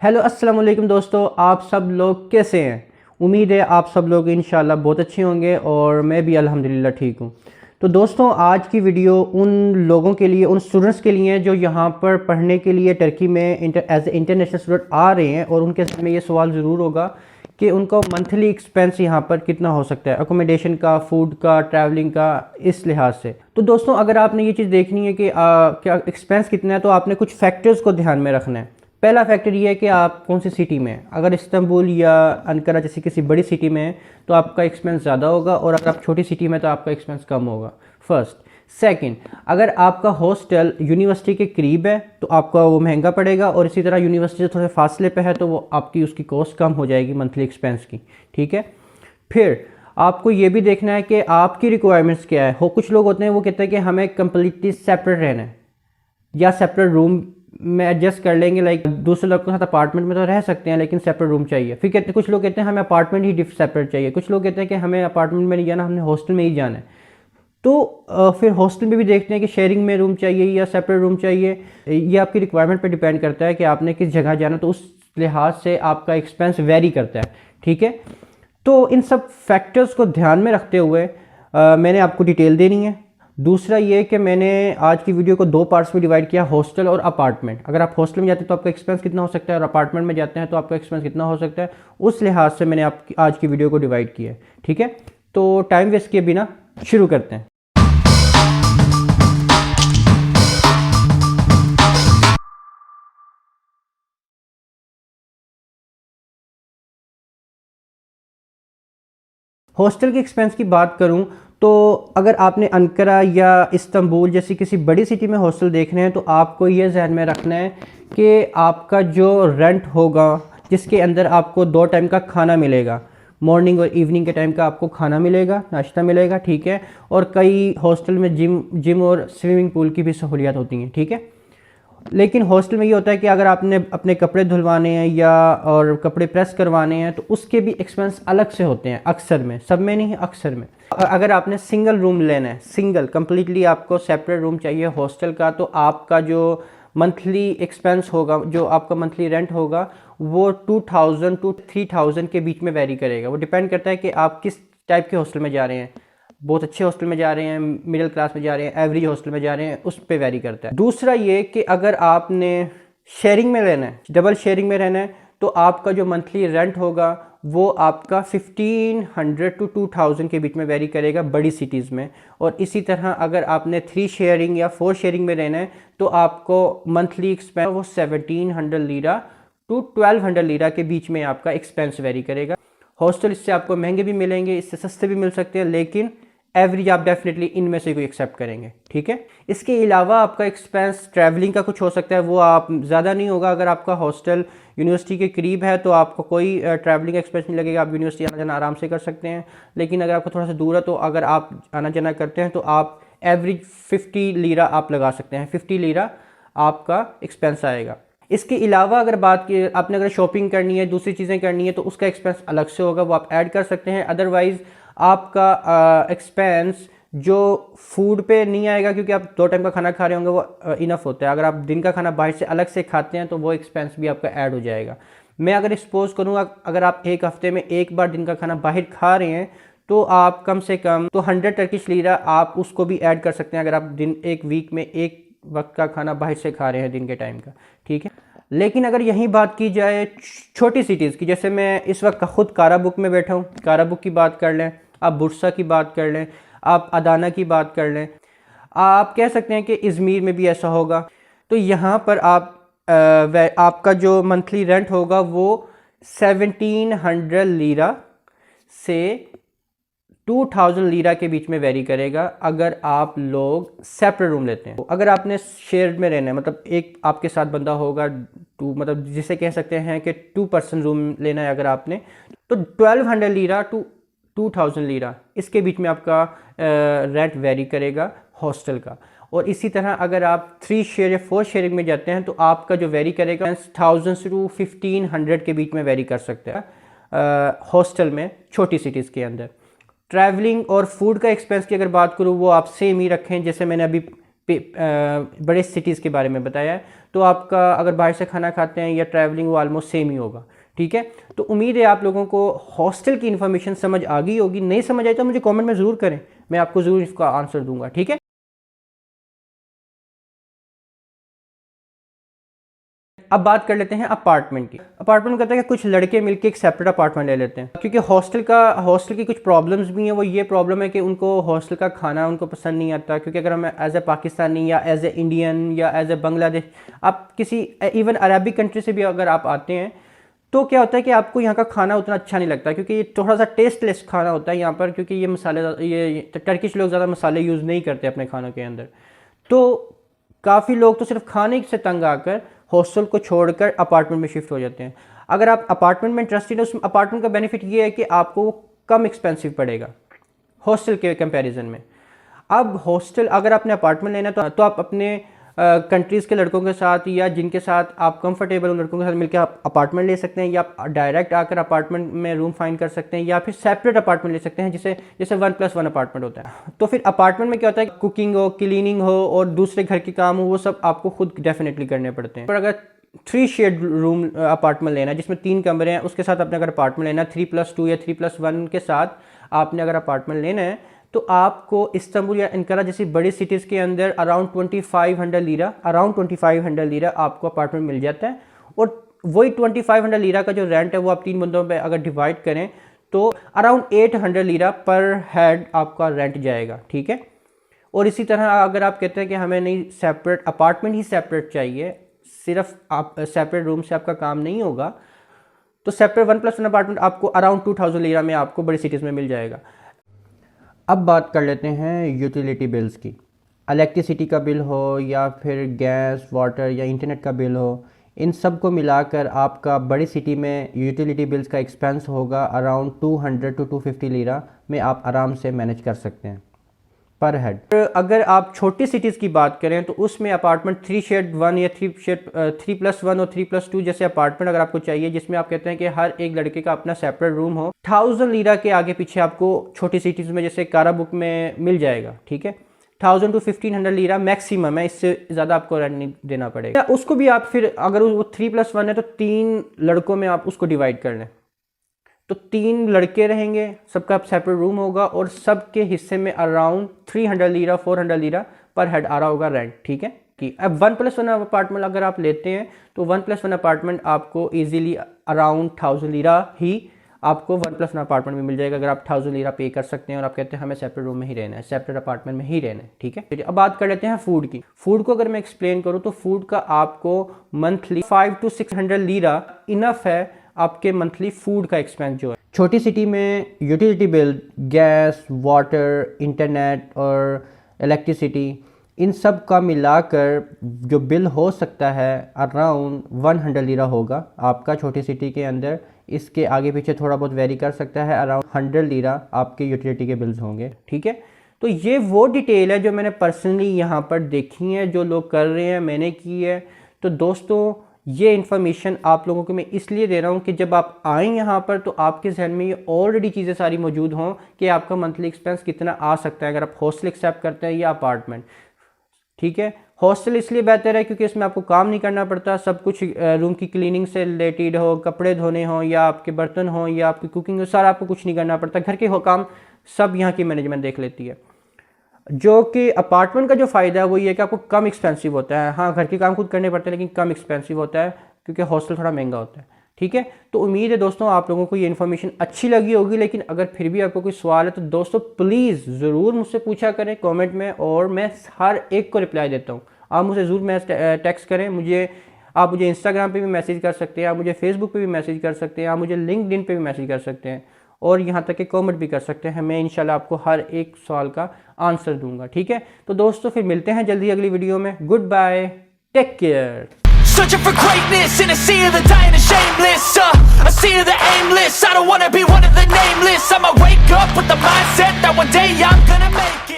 Hello अस्सलाम वालेकुम दोस्तों, आप सब लोग कैसे हैं। उम्मीद है आप सब लोग इंशाल्लाह बहुत अच्छे होंगे और मैं भी अल्हम्दुलिल्लाह ठीक हूँ। तो दोस्तों आज की वीडियो उन लोगों के लिए, उन स्टूडेंट्स के लिए जो यहाँ पर पढ़ने के लिए टर्की में एज ए इंटरनेशनल स्टूडेंट आ रहे हैं, और उनके सामने ये सवाल ज़रूर होगा कि उनका मंथली एक्सपेंस यहाँ पर कितना हो सकता है, अकोमोडेशन का, फूड का, ट्रैवलिंग का, इस लिहाज से। तो दोस्तों अगर आपने ये चीज़ देखनी है कि क्या एक्सपेंस कितना है, तो आपने कुछ फैक्टर्स को ध्यान में रखना है। पहला फैक्टर ये है कि आप कौन सी सिटी में हैं। अगर इस्तांबुल या अंकारा जैसी किसी बड़ी सिटी में है तो आपका एक्सपेंस ज़्यादा होगा, और अगर आप छोटी सिटी में तो आपका एक्सपेंस कम होगा। फर्स्ट। सेकंड, अगर आपका हॉस्टल यूनिवर्सिटी के करीब है तो आपका वो महंगा पड़ेगा, और इसी तरह यूनिवर्सिटी से थोड़े फासले पे है तो वो आपकी उसकी कॉस्ट कम हो जाएगी मंथली एक्सपेंस की। ठीक है। फिर आपको ये भी देखना है कि आपकी रिक्वायरमेंट्स क्या है। कुछ लोग होते हैं वो कहते हैं कि हमें कम्प्लीटली सेपरेट रहना है या सेपरेट रूम में एडजस्ट कर लेंगे, लाइक दूसरे लोग के साथ अपार्टमेंट में तो रह सकते हैं लेकिन सेपरेट रूम चाहिए। फिर कहते कुछ लोग कहते हैं हमें अपार्टमेंट ही सेपरेट चाहिए। कुछ लोग कहते हैं कि हमें अपार्टमेंट में नहीं जाना, हमने हॉस्टल में ही जाना है। तो फिर हॉस्टल में भी देखते हैं कि शेयरिंग में रूम चाहिए या सेपरेट रूम चाहिए। ये आपकी रिक्वायरमेंट पे डिपेंड करता है कि आपने किस जगह जाना, तो उस लिहाज से आपका एक्सपेंस वेरी करता है। ठीक है। तो इन सब फैक्टर्स को ध्यान में रखते हुए मैंने आपको डिटेल देनी है। दूसरा ये कि मैंने आज की वीडियो को दो पार्ट्स में डिवाइड किया, हॉस्टल और अपार्टमेंट। अगर आप हॉस्टल में जाते हैं तो आपका एक्सपेंस कितना हो सकता है, और अपार्टमेंट में जाते हैं तो आपका एक्सपेंस कितना हो सकता है, उस लिहाज से मैंने आपकी आज की वीडियो को डिवाइड किया है। ठीक है। तो टाइम वेस्ट किए बिना शुरू करते हैं। हॉस्टल के एक्सपेंस की बात करूं तो अगर आपने अंकारा या इस्तांबुल जैसी किसी बड़ी सिटी में हॉस्टल देखने हैं तो आपको ये जहन में रखना है कि आपका जो रेंट होगा, जिसके अंदर आपको 2 टाइम का खाना मिलेगा, मॉर्निंग और इवनिंग के टाइम का आपको खाना मिलेगा, नाश्ता मिलेगा। ठीक है। और कई हॉस्टल में जिम और स्विमिंग पूल की भी सहूलियत होती हैं। ठीक है। लेकिन हॉस्टल में ये होता है कि अगर आपने अपने कपड़े धुलवाने हैं या और कपड़े प्रेस करवाने हैं तो उसके भी एक्सपेंस अलग से होते हैं, अक्सर में, सब में नहीं, अक्सर में। अगर आपने सिंगल रूम लेना है, सिंगल कंप्लीटली आपको सेपरेट रूम चाहिए हॉस्टल का, तो आपका जो मंथली एक्सपेंस होगा, जो आपका मंथली रेंट होगा, वो 2000 टू 3000 के बीच में वेरी करेगा। वो डिपेंड करता है कि आप किस टाइप के हॉस्टल में जा रहे हैं, बहुत अच्छे हॉस्टल में जा रहे हैं, मिडिल क्लास में जा रहे हैं, एवरेज हॉस्टल में जा रहे हैं, उस पर वेरी करता है। दूसरा ये कि अगर आपने शेयरिंग में रहना है, डबल शेयरिंग में रहना है, तो आपका जो मंथली रेंट होगा वो आपका 1500 टू 2000 के बीच में वेरी करेगा बड़ी सिटीज़ में। और इसी तरह अगर आपने 3 शेयरिंग या 4 शेयरिंग में रहना है तो आपको मंथली एक्सपेंस वो 1700 लीरा टू 1200 लीरा के बीच में आपका एक्सपेंस वेरी करेगा। हॉस्टल इससे आपको महंगे भी मिलेंगे, इससे सस्ते भी मिल सकते हैं, लेकिन एवरेज आप डेफिनेटली इनमें से कोई एक्सेप्ट करेंगे। ठीक है। इसके अलावा आपका एक्सपेंस ट्रैवलिंग का कुछ हो सकता है, वो आप ज़्यादा नहीं होगा। अगर आपका हॉस्टल यूनिवर्सिटी के करीब है तो आपको कोई ट्रैवलिंग एक्सपेंस नहीं लगेगा, आप यूनिवर्सिटी आना जाना आराम से कर सकते हैं। लेकिन अगर आपको थोड़ा सा दूर है तो अगर आप आना जाना करते हैं तो आप एवरेज 50 लीरा आप लगा सकते हैं, 50 लीरा आपका एक्सपेंस आएगा। इसके अलावा अगर बात की, आपने अगर शॉपिंग करनी है, दूसरी चीज़ें करनी है, तो उसका एक्सपेंस अलग से होगा, वो आप ऐड कर सकते हैं। अदरवाइज़ आपका एक्सपेंस जो फूड पे नहीं आएगा, क्योंकि आप 2 टाइम का खाना खा रहे होंगे, वो इनफ होता है। अगर आप दिन का खाना बाहर से अलग से खाते हैं तो वो एक्सपेंस भी आपका ऐड हो जाएगा। मैं अगर सपोज करूँगा, अगर आप एक हफ्ते में एक बार दिन का खाना बाहर खा रहे हैं तो आप कम से कम तो 100 टर्किश लीरा आप उसको भी ऐड कर सकते हैं, अगर आप दिन एक वीक में एक वक्त का खाना बाहर से खा रहे हैं दिन के टाइम का। ठीक है। लेकिन अगर यहीं बात की जाए छोटी सिटीज़ की, जैसे मैं इस वक्त खुद काराबुक में बैठा हूँ, काराबुक की बात कर लें, आप बुर्सा की बात कर लें, आप अदाना की बात कर लें, आप कह सकते हैं कि इज़मीर में भी ऐसा होगा। तो यहाँ पर आपका जो मंथली रेंट होगा वो 1700 लीरा से 2000 लीरा के बीच में वेरी करेगा अगर आप लोग सेपरेट रूम लेते हैं। अगर आपने शेयर में रहना है, मतलब एक आपके साथ बंदा होगा, मतलब जिसे कह सकते हैं कि 2 पर्सन रूम लेना है अगर आपने, तो 1200 लीरा टू 2000 लीरा इसके बीच में आपका रेंट वेरी करेगा हॉस्टल का। और इसी तरह अगर आप 3 शेयर या 4 शेयरिंग में जाते हैं तो आपका जो वेरी करेगा 1000 टू 1500 के बीच में वेरी कर सकते हैं हॉस्टल में, छोटी सिटीज़ के अंदर। ट्रैवलिंग और फूड का एक्सपेंस की अगर बात करूँ वो आप सेम ही रखें, जैसे मैंने अभी बड़े सिटीज़ के बारे में बताया है, तो आपका अगर बाहर से खाना खाते हैं या ट्रैवलिंग वो ऑलमोस्ट सेम ही होगा। ठीक है, तो उम्मीद है आप लोगों को हॉस्टल की इन्फॉर्मेशन समझ आ गई होगी। नहीं समझ आई तो मुझे कमेंट में ज़रूर करें, मैं आपको ज़रूर इसका आंसर दूंगा। ठीक है, अब बात कर लेते हैं अपार्टमेंट की। अपार्टमेंट कहते हैं कि कुछ लड़के मिलके एक सेपरेट अपार्टमेंट ले लेते हैं, क्योंकि हॉस्टल की कुछ प्रॉब्लम्स भी हैं। वो ये प्रॉब्लम है कि उनको हॉस्टल का खाना उनको पसंद नहीं आता, क्योंकि अगर हम एज ए पाकिस्तानी या एज ए इंडियन या एज ए बांग्लादेश, आप किसी इवन अरबिक कंट्री से भी अगर आप आते हैं तो क्या होता है कि आपको यहाँ का खाना उतना अच्छा नहीं लगता, क्योंकि ये थोड़ा सा टेस्टलेस खाना होता है यहाँ पर, क्योंकि ये टर्किश लोग ज़्यादा मसाले यूज़ नहीं करते अपने खानों के अंदर। तो काफ़ी लोग तो सिर्फ खाने से तंग आकर हॉस्टल को छोड़कर अपार्टमेंट में शिफ्ट हो जाते हैं। अगर आप अपार्टमेंट में इंटरेस्टेड है, उस अपार्टमेंट का बेनिफिट ये है कि आपको कम एक्सपेंसिव पड़ेगा हॉस्टल के कंपैरिजन में। अब हॉस्टल अगर आपने अपार्टमेंट लेना है तो आप अपने कंट्रीज़ के लड़कों के साथ या जिनके साथ आप कंफर्टेबल उन लड़कों के साथ मिलकर आप अपार्टमेंट ले सकते हैं, या आप डायरेक्ट आकर अपार्टमेंट में रूम फाइंड कर सकते हैं, या फिर सेपरेट अपार्टमेंट ले सकते हैं जैसे 1+1 अपार्टमेंट होता है। तो फिर अपार्टमेंट में क्या होता है, कुकिंग हो, क्लीनिंग हो और दूसरे घर के काम हो, वो सब आपको खुद डेफिनेटली करने पड़ते हैं। पर अगर 3 शेड रूम अपार्टमेंट लेना है जिसमें 3 कमरे हैं, उसके साथ आपने अगर अपार्टमेंट लेना है 3+2 या 3+1 के साथ आपने अगर अपार्टमेंट लेना है, तो आपको इस्तांबुल या अंकारा जैसी बड़ी सिटीज़ के अंदर अराउंड 2500 लीरा आपको अपार्टमेंट मिल जाता है। और वही 2500 लीरा का जो रेंट है वो आप 3 बंदों पे अगर डिवाइड करें तो अराउंड 800 लीरा पर हेड आपका रेंट जाएगा। ठीक है, और इसी तरह अगर आप कहते हैं कि हमें नहीं सेपरेट अपार्टमेंट ही सेपरेट चाहिए, सिर्फ आप सेपरेट रूम से आपका काम नहीं होगा, तो सेपरेट 1+1 अपार्टमेंट आपको अराउंड 2000 लीरा में आपको बड़ी सिटीज़ में मिल जाएगा। अब बात कर लेते हैं यूटिलिटी बिल्स की। इलेक्ट्रिसिटी का बिल हो या फिर गैस, वाटर या इंटरनेट का बिल हो, इन सब को मिलाकर आपका बड़ी सिटी में यूटिलिटी बिल्स का एक्सपेंस होगा अराउंड 200 to 250 लीरा में आप आराम से मैनेज कर सकते हैं पर हेड। अगर आप छोटी सिटीज़ की बात करें तो उसमें अपार्टमेंट 3/1 या 3+1 और 3+2 जैसे अपार्टमेंट अगर आपको चाहिए, जिसमें आप कहते हैं कि हर एक लड़के का अपना सेपरेट रूम हो, 1000 लीरा के आगे पीछे आपको छोटी सिटीज़ में जैसे काराबुक में मिल जाएगा। ठीक है, 1000 to 1500 लीरा मैक्सिमम है, इससे ज़्यादा आपको रेंट नहीं देना पड़ेगा। उसको भी आप फिर अगर वो 3+1 है तो 3 लड़कों में आप उसको डिवाइड कर लें, तो 3 लड़के रहेंगे, सबका सेपरेट रूम होगा और सबके हिस्से में अराउंड 300 लीरा 400 लीरा पर हेड आ रहा होगा रेंट। ठीक है, कि अब 1+1 अपार्टमेंट अगर आप लेते हैं तो 1+1 अपार्टमेंट आपको इजीली अराउंड 1000 लीरा ही आपको 1+1 अपार्टमेंट में मिल जाएगा, अगर आप 1000 लीरा पे कर सकते हैं और आप कहते हैं हमें सेपरेट रूम में ही रहना है, सेपरेट अपार्टमेंट में ही रहना है। ठीक है, अब बात कर लेते हैं फूड की। फूड को अगर मैं एक्सप्लेन करूँ तो फूड का आपको मंथली 500 to 600 लीरा इनफ है आपके मंथली फूड का एक्सपेंस जो है। छोटी सिटी में utility bill, gas, water, internet और इलेक्ट्रिसिटी, इन सब का मिलाकर जो बिल हो सकता है अराउंड 100 लीरा होगा आपका छोटी सिटी के अंदर। इसके आगे पीछे थोड़ा बहुत वेरी कर सकता है, अराउंड 100 लीरा आपके यूटिलिटी के बिल्स होंगे। ठीक है, तो ये वो डिटेल है जो मैंने पर्सनली यहाँ पर देखी है, जो लोग कर रहे हैं मैंने की है। तो दोस्तों ये इन्फॉर्मेशन आप लोगों को मैं इसलिए दे रहा हूँ कि जब आप आएँ यहाँ पर तो आपके जहन में ये ऑलरेडी चीज़ें सारी मौजूद हों कि आपका मंथली एक्सपेंस कितना आ सकता है अगर आप हॉस्टल एक्सेप्ट करते हैं या अपार्टमेंट। ठीक है, हॉस्टल इसलिए बेहतर है क्योंकि इसमें आपको काम नहीं करना पड़ता, सब कुछ रूम की क्लीनिंग से रिलेटेड हो, कपड़े धोने हो या आपके बर्तन हो या आपकी कुकिंग हो, सारा आपको कुछ नहीं करना पड़ता, घर के हो काम सब यहाँ की मैनेजमेंट देख लेती है। जो कि अपार्टमेंट का जो फ़ायदा है वो ये है कि आपको कम एक्सपेंसिव होता है। हाँ, घर के काम खुद करने पड़ते हैं लेकिन कम एक्सपेंसिव होता है क्योंकि हॉस्टल थोड़ा महंगा होता है। ठीक है, तो उम्मीद है दोस्तों आप लोगों को ये इन्फॉर्मेशन अच्छी लगी होगी, लेकिन अगर फिर भी आपको कोई सवाल है तो दोस्तों प्लीज़ ज़रूर मुझसे पूछा करें कमेंट में, और मैं हर एक को रिप्लाई देता हूँ। आप मुझे ज़रूर टेक्स्ट करें, आप मुझे इंस्टाग्राम पे भी मैसेज कर सकते हैं, आप मुझे फेसबुक पे भी मैसेज कर सकते हैं, आप मुझे लिंक्डइन पे भी मैसेज कर सकते हैं, और यहाँ तक कि कमेंट भी कर सकते हैं। मैं इंशाल्लाह आपको हर एक सवाल का आंसर दूंगा। ठीक है, तो दोस्तों फिर मिलते हैं जल्दी अगली वीडियो में। Goodbye, take care. Searching for greatness in a sea of the dying and shameless, a sea of the aimless. I don't wanna be one of the nameless. I'ma wake up with the mindset that one day I'm gonna make it.